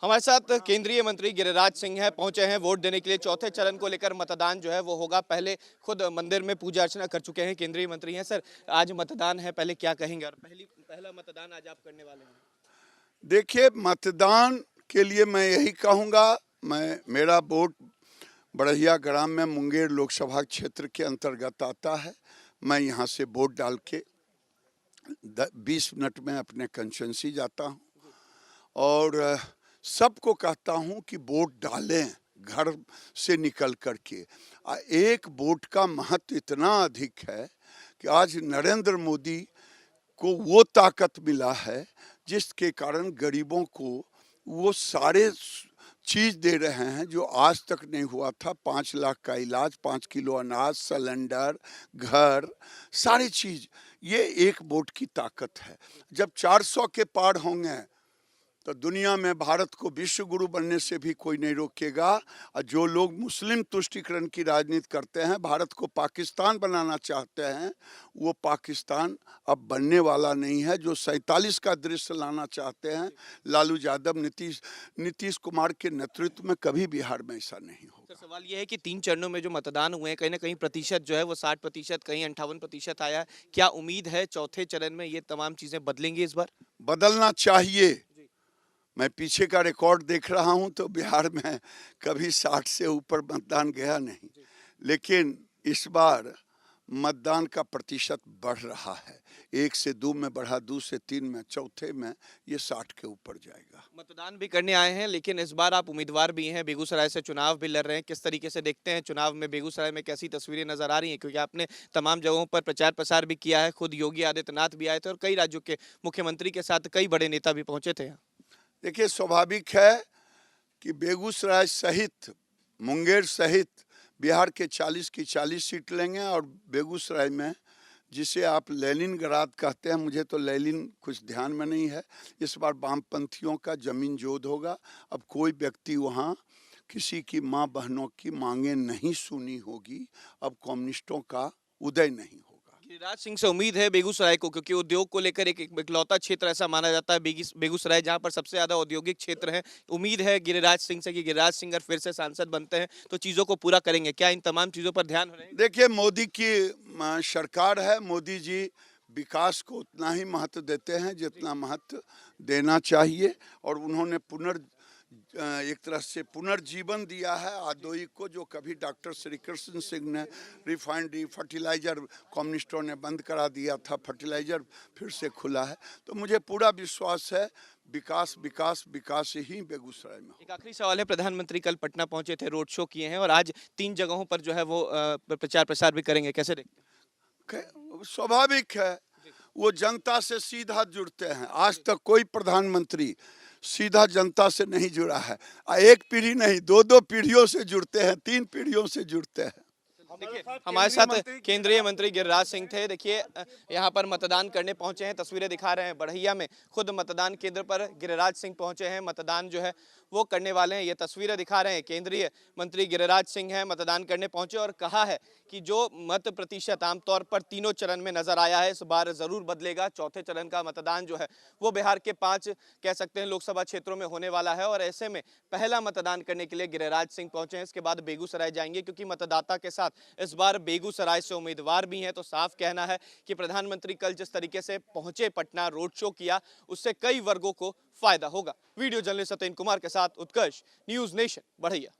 हमारे साथ केंद्रीय मंत्री गिरिराज सिंह है, पहुंचे हैं वोट देने के लिए। चौथे चरण को लेकर मतदान जो है वो होगा। पहले खुद मंदिर में पूजा अर्चना कर चुके हैं। केंद्रीय मंत्री हैं। सर, आज मतदान है, पहले क्या कहेंगे और पहला मतदान आज आप करने वाले हैं? देखिए, मतदान के लिए मैं यही कहूँगा, मेरा वोट बड़हिया ग्राम में मुंगेर लोकसभा क्षेत्र के अंतर्गत आता है। मैं यहाँ से वोट डाल के 20 मिनट में अपने कंस्टिट्यूंसी जाता हूँ और सबको कहता हूँ कि वोट डालें घर से निकल कर के। एक वोट का महत्व इतना अधिक है कि आज नरेंद्र मोदी को वो ताकत मिला है जिसके कारण गरीबों को वो सारे चीज़ दे रहे हैं जो आज तक नहीं हुआ था। 5 लाख का इलाज, 5 किलो अनाज, सिलेंडर, घर, सारी चीज़, ये एक वोट की ताकत है। जब 400 के पार होंगे तो दुनिया में भारत को विश्व गुरु बनने से भी कोई नहीं रोकेगा। और जो लोग मुस्लिम तुष्टीकरण की राजनीति करते हैं, भारत को पाकिस्तान बनाना चाहते हैं, वो पाकिस्तान अब बनने वाला नहीं है। जो 47 का दृश्य लाना चाहते हैं लालू यादव, नीतीश कुमार के नेतृत्व में, कभी बिहार में ऐसा नहीं होगा। सवाल ये है कि 3 चरणों में जो मतदान हुए हैं, कहीं ना कहीं प्रतिशत जो है वो 60%, कहीं 58% आया। क्या उम्मीद है चौथे चरण में ये तमाम चीजें बदलेंगी इस बार? बदलना चाहिए। मैं पीछे का रिकॉर्ड देख रहा हूं तो बिहार में कभी 60 से ऊपर मतदान गया नहीं, लेकिन इस बार मतदान का प्रतिशत बढ़ रहा है। 1 से 2 में बढ़ा, 2 से 3 में, चौथे में ये 60 के ऊपर जाएगा। मतदान भी करने आए हैं, लेकिन इस बार आप उम्मीदवार भी हैं, बेगूसराय से चुनाव भी लड़ रहे हैं। किस तरीके से देखते हैं चुनाव में बेगूसराय में कैसी तस्वीरें नजर आ रही हैं? क्योंकि आपने तमाम जगहों पर प्रचार प्रसार भी किया है, खुद योगी आदित्यनाथ भी आए थे और कई राज्यों के मुख्यमंत्री के साथ कई बड़े नेता भी पहुंचे थे। देखिए, स्वाभाविक है कि बेगूसराय सहित, मुंगेर सहित बिहार के 40 की 40 सीट लेंगे। और बेगूसराय में, जिसे आप लेनिनग्राद कहते हैं, मुझे तो लेनिन कुछ ध्यान में नहीं है, इस बार वामपंथियों का जमीन जोद होगा। अब कोई व्यक्ति वहाँ किसी की माँ बहनों की मांगे नहीं सुनी होगी। अब कम्युनिस्टों का उदय नहीं होगा। गिरिराज सिंह से उम्मीद है बेगूसराय को, क्योंकि उद्योग को लेकर एक इकलौता क्षेत्र ऐसा माना जाता है बेगूसराय, जहां पर सबसे ज्यादा औद्योगिक क्षेत्र है। उम्मीद है गिरिराज सिंह से कि गिरिराज सिंह अगर फिर से सांसद बनते हैं तो चीजों को पूरा करेंगे। क्या इन तमाम चीजों पर ध्यान रहेगा? देखिए, मोदी की सरकार है। मोदी जी विकास को उतना ही महत्व देते हैं जितना महत्व देना चाहिए। और उन्होंने एक तरह से पुनर्जीवन दिया है औद्योगिक को, जो कभी डॉक्टर श्री कृष्ण सिंह ने रिफाइनरी, फर्टिलाइजर कम्युनिस्टों ने बंद करा दिया था, फर्टिलाइजर फिर से खुला है। तो मुझे पूरा विश्वास है विकास विकास विकास ही बेगूसराय में। एक आखिरी सवाल है, प्रधानमंत्री कल पटना पहुंचे थे, रोड शो किए हैं और आज 3 जगहों पर जो है वो प्रचार प्रसार भी करेंगे। कैसे देखते हैं? स्वाभाविक है, वो जनता से सीधा जुड़ते हैं। आज तक कोई प्रधानमंत्री सीधा जनता से नहीं जुड़ा है। एक पीढ़ी नहीं, 2-2 पीढ़ियों से जुड़ते हैं, 3 पीढ़ियों से जुड़ते हैं। देखिए, हमारे साथ केंद्रीय मंत्री गिरिराज सिंह थे। देखिए, यहाँ पर मतदान करने पहुंचे हैं, तस्वीरें दिखा रहे हैं। बड़हिया में खुद मतदान केंद्र पर गिरिराज सिंह पहुंचे हैं, मतदान जो है वो करने वाले हैं। ये तस्वीरें दिखा रहे हैं, केंद्रीय मंत्री गिरिराज सिंह हैं, मतदान करने पहुंचे और कहा है कि जो मत प्रतिशत आमतौर पर तीनों चरण में नजर आया है, इस बार जरूर बदलेगा। चौथे चरण का मतदान जो है वो बिहार के 5 कह सकते हैं लोकसभा क्षेत्रों में होने वाला है और ऐसे में पहला मतदान करने के लिए गिरिराज सिंह पहुंचे हैं। इसके बाद बेगूसराय जाएंगे, क्योंकि मतदाता के साथ इस बार बेगूसराय से उम्मीदवार भी हैं। तो साफ कहना है कि प्रधानमंत्री कल जिस तरीके से पहुंचे पटना, रोड शो किया, उससे कई वर्गों को फायदा होगा। वीडियो जर्नलिस्ट सत्येंद्र कुमार के साथ उत्कर्ष, न्यूज़ नेशन, बड़हिया।